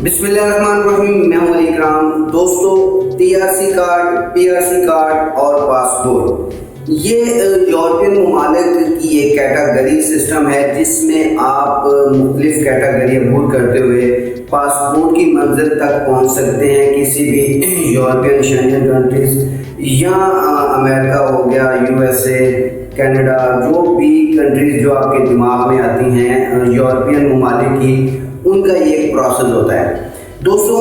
बिस्मिल्लाहिर्रहमानिर्रहीम। मैं हूं अली इकराम। दोस्तों, टीआरसी कार्ड, पीआरसी कार्ड और पासपोर्ट ये यूरोपियन ममालिक की एक कैटेगरी सिस्टम है जिसमें आप मुख्तलिफ कैटेगरी अबूर करते हुए पासपोर्ट की मंजिल तक पहुंच सकते हैं। किसी भी यूरोपियन शेंगन कंट्रीज या अमेरिका हो गया, यूएसए, कनाडा, जो भी कंट्रीज जो आपके दिमाग में आती हैं यूरोपियन ममालिक की, उनका ये एक प्रोसेस होता है। दोस्तों,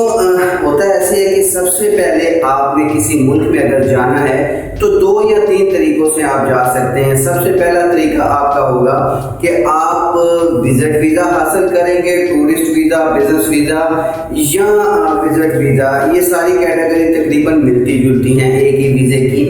होता ऐसे है कि सबसे पहले आपने किसी मुल्क में अगर जाना है तो 2 या 3 तरीक़ों से आप जा सकते हैं। सबसे पहला तरीका आपका होगा कि आप विजिट वीज़ा हासिल करेंगे, टूरिस्ट वीज़ा, बिजनेस वीज़ा या विजिट वीज़ा। ये सारी कैटेगरी तकरीबन मिलती जुलती हैं एक ही वीज़े की।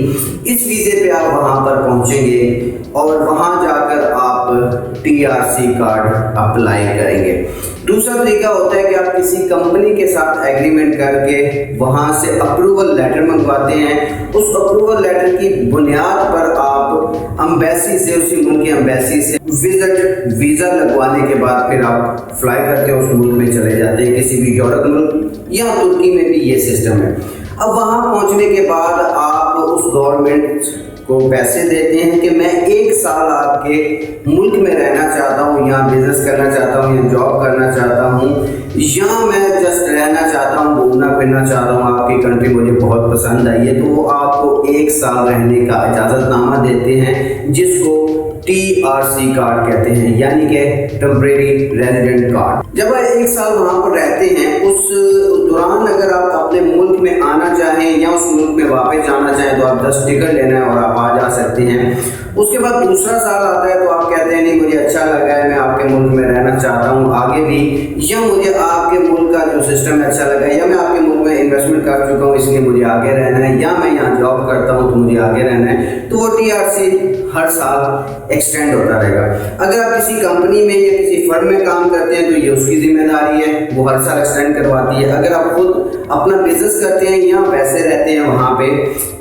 इस वीज़े पे आप वहाँ पर पहुँचेंगे और वहाँ जाकर आप टीआरसी कार्ड अप्लाई करेंगे। दूसरा तरीका होता है कि आप किसी कंपनी के साथ एग्रीमेंट करके वहाँ से अप्रूवल लेटर मंगवाते हैं। उस अप्रूवल लेटर की बुनियाद पर आप एम्बेसी से, उसी मुल्क की एम्बेसी से विजिट वीज़ा लगवाने के बाद फिर आप फ्लाई करके उस मुल्क में चले जाते हैं, किसी भी यूरोप मुल्क या तुर्की में भी ये सिस्टम है। अब वहाँ पहुँचने के बाद आप उस गवर्नमेंट को पैसे देते हैं कि मैं 1 साल आपके मुल्क में रहना चाहता हूँ, यहाँ बिजनेस करना चाहता हूँ, यहाँ जॉब करना चाहता हूँ, या मैं जस्ट रहना चाहता हूँ, घूमना फिरना चाहता हूँ, आपकी कंट्री मुझे बहुत पसंद आई है। तो वो आपको 1 साल रहने का इजाज़तनामा देते हैं जिसको टीआरसी कार्ड कहते हैं, यानी कि टेम्परेरी रेजिडेंट कार्ड। जब आप 1 साल वहाँ पर रहते हैं, उस दौरान अगर आप अपने मुल्क में आना चाहें या उस मुल्क में वापस जाना चाहें तो आप 10 टिकट लेना है और आप आ जा सकते हैं। उसके बाद दूसरा साल आता है तो आप कहते हैं नहीं, मुझे अच्छा लगा है, मैं आपके मुल्क में रहना चाहता हूँ आगे भी, या मुझे आपके मुल्क का जो सिस्टम है अच्छा लगा है, या मैं आपके मुल्क में इन्वेस्टमेंट कर चुका हूँ इसलिए मुझे आगे रहना है, या मैं यहाँ जॉब करता हूँ तो मुझे आगे रहना है। तो वो टीआरसी हर साल एक्सटेंड होता रहेगा। अगर आप किसी कंपनी में या किसी फर्म में काम करते हैं तो ये उसकी जिम्मेदारी है, वो हर साल एक्सटेंड करवाती है। अगर आप खुद अपना बिजनेस करते हैं या वैसे रहते हैं वहाँ पे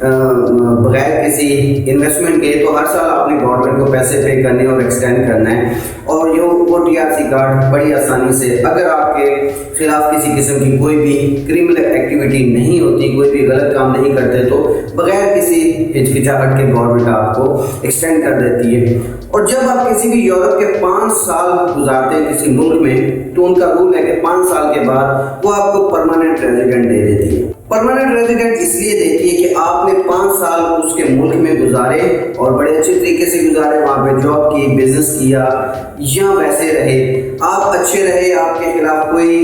बगैर किसी इन्वेस्टमेंट के, तो हर साल आपने गवर्नमेंट को पैसे पे करने और एक्सटेंड करना है। और वो टीआरसी कार्ड बड़ी आसानी से, अगर आपके खिलाफ किसी किस्म की कोई भी क्रिमिनल एक्टिविटी नहीं होती, कोई भी गलत काम नहीं करते, तो बगैर किसी हिचकिचाहट के गवर्नमेंट आपको एक्सटेंड कर देती है। और जब आप किसी भी यूरोप के 5 साल गुजारते हैं किसी मुल्क में, तो उनका रूल है कि 5 साल के बाद वो आपको परमानेंट रेजिडेंट दे देती है। परमानेंट रेजिडेंट इसलिए देती है कि आपने 5 साल उसके मुल्क में गुजारे और बड़े अच्छे तरीके से गुजारे, वहाँ पे जॉब की, बिजनेस किया या वैसे रहे, आप अच्छे रहे, आपके खिलाफ कोई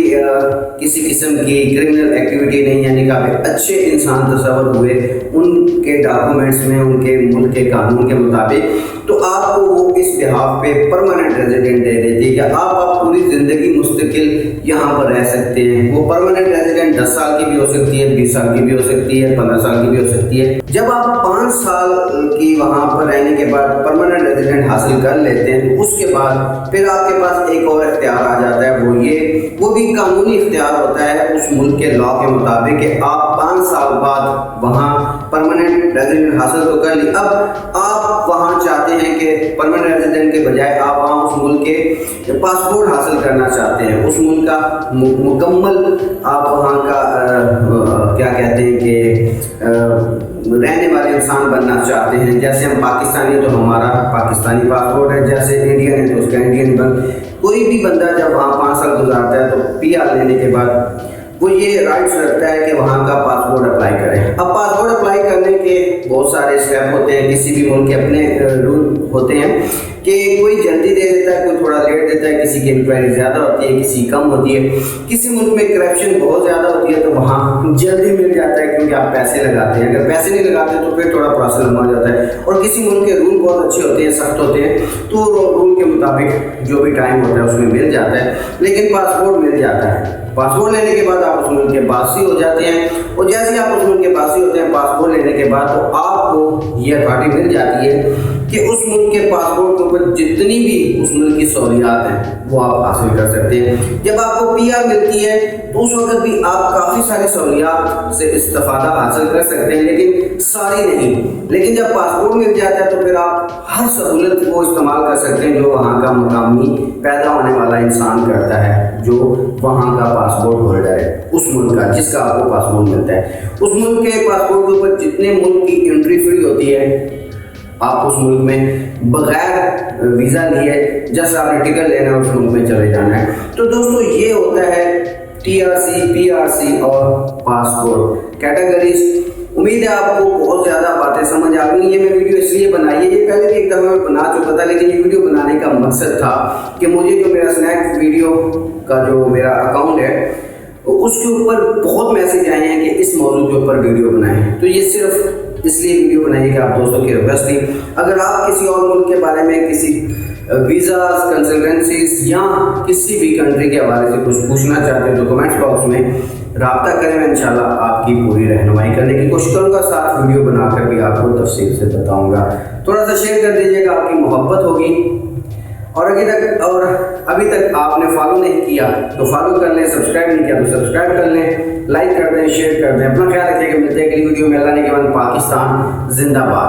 किसी किस्म की क्रिमिनल एक्टिविटी नहीं, यानी कि आप अच्छे इंसान तस्वर हुए उनके डॉक्यूमेंट्स में, उनके मुल्क के कानून के मुताबिक, तो आपको वो इस बिहाफ पे परमानेंट रेजिडेंट दे देती है कि आप पूरी ज़िंदगी मुस्तकिल यहाँ पर रह सकते हैं। वो परमानेंट रेजिडेंट 10 साल की भी हो सकती है, 20 साल की भी हो सकती है, 15 साल की भी हो सकती है। जब आप 5 साल की वहाँ पर रहने के बाद परमानेंट रेजिडेंट हासिल कर लेते हैं तो उसके बाद फिर आपके पास एक और इख्तियार आ जाता है, वो भी कानूनी इख्तियार होता है उस मुल्क के लॉ के मुताबिक कि आप 5 साल बाद वहाँ परमानेंट रेजिडेंट हासिल तो कर ली, अब आप वहाँ चाहते हैं कि परमानेंट रेजिडेंट के बजाय आप वहाँ उस मुल्क के पासपोर्ट हासिल करना चाहते हैं, उस मुल्क का मुकम्मल आप वहाँ का क्या कहते हैं कि रहने वाले इंसान बनना चाहते हैं। जैसे हम पाकिस्तानी है तो हमारा पाकिस्तानी पासपोर्ट है, जैसे इंडियन है तो उसका इंडियन कोई भी बंदा जब वहाँ 5 साल गुजारता है तो पीआर लेने के बाद वो ये राइट्स रखता है कि वहाँ का पासपोर्ट अप्लाई करें। अब पासपोर्ट अप्लाई करने के बहुत सारे स्टेप होते हैं, किसी भी मुल्क के अपने रूल होते हैं कि कोई जल्दी दे देता है, कोई थोड़ा लेट देता है, किसी की इंक्वायरी ज़्यादा होती है, किसी कम होती है, किसी मुल्क में करप्शन बहुत ज़्यादा होती है तो वहाँ जल्दी मिल जाता है क्योंकि आप पैसे लगाते हैं। अगर पैसे नहीं लगाते तो फिर थोड़ा प्रोसेस लंबा हो जाता है। और किसी मुल्क के रूल बहुत अच्छे होते हैं, सख्त होते हैं, तो रूल के मुताबिक जो भी टाइम होता है उसमें मिल जाता है, लेकिन पासपोर्ट मिल जाता है। पासपोर्ट लेने के बाद आप उस मुल्क के बासी हो जाते हैं, और जैसे ही आप उस मुल्क के बासी होते हैं पासपोर्ट लेने के बाद, तो आपको ये अथॉरिटी मिल जाती है कि उस मुल्क के पासपोर्ट के ऊपर जितनी भी उस मुल्क की सहूलियात हैं वो आप हासिल कर सकते हैं। जब आपको पीआर मिलती है तो उस वक्त भी आप काफ़ी सारी सहूलियात से इस्तेफादा हासिल कर सकते हैं, लेकिन सारी नहीं। लेकिन जब पासपोर्ट मिल जाता है तो फिर आप हर सहूलत को इस्तेमाल कर सकते हैं जो वहाँ का मुकामी पैदा होने वाला इंसान करता है, जो वहाँ का पासपोर्ट होल्डर ملک کا جس کا آپ کو پاسپورٹ ملتا ہے، اس ملک کے پاسپورٹ کے اوپر جتنے ملک کی انٹری فری ہوتی ہے، آپ اس ملک میں بغیر ویزا لیے جسٹ آپ نے ٹکٹ لینا ہے، اس ملک میں چلے جانا ہے۔ تو دوستو یہ ہوتا ہے TRC، PRC اور پاسپورٹ کیٹیگریز۔ امید ہے آپ کو بہت زیادہ باتیں سمجھ آ گئی۔ یہ میں ویڈیو اس لیے بنائی ہے، یہ پہلے بھی ایک دفعہ میں بنا چکا تھا، لیکن یہ ویڈیو بنانے کا مقصد تھا کہ مجھے جو میرا اسنیک ویڈیو کا جو میرا اکاؤنٹ ہے اس کے اوپر بہت میسج آئے ہیں کہ اس موضوع کے اوپر ویڈیو بنائیں، تو یہ صرف اس لیے ویڈیو بنائی کہ آپ دوستوں کی ریکویسٹ تھی۔ اگر آپ کسی اور ملک کے بارے میں، کسی ویزاز، کنسلٹنسیز یا کسی بھی کنٹری کے حوالے سے کچھ پوچھنا چاہتے ہیں تو کمنٹس باکس میں رابطہ کریں، میں انشاءاللہ آپ کی پوری رہنمائی کرنے کی کوشش کروں گا، ساتھ ویڈیو بنا کر بھی آپ کو تفصیل سے بتاؤں گا۔ تھوڑا سا شیئر کر دیجیے گا، آپ کی محبت ہوگی۔ اور ابھی تک آپ نے فالو نہیں کیا تو فالو کر لیں، سبسکرائب نہیں کیا تو سبسکرائب کر لیں، لائک کر دیں، شیئر کر دیں۔ اپنا خیال رکھیے کہ ملتے ہیں اگلی ویڈیو میں۔ اللہ نے کے بعد پاکستان زندہ باد۔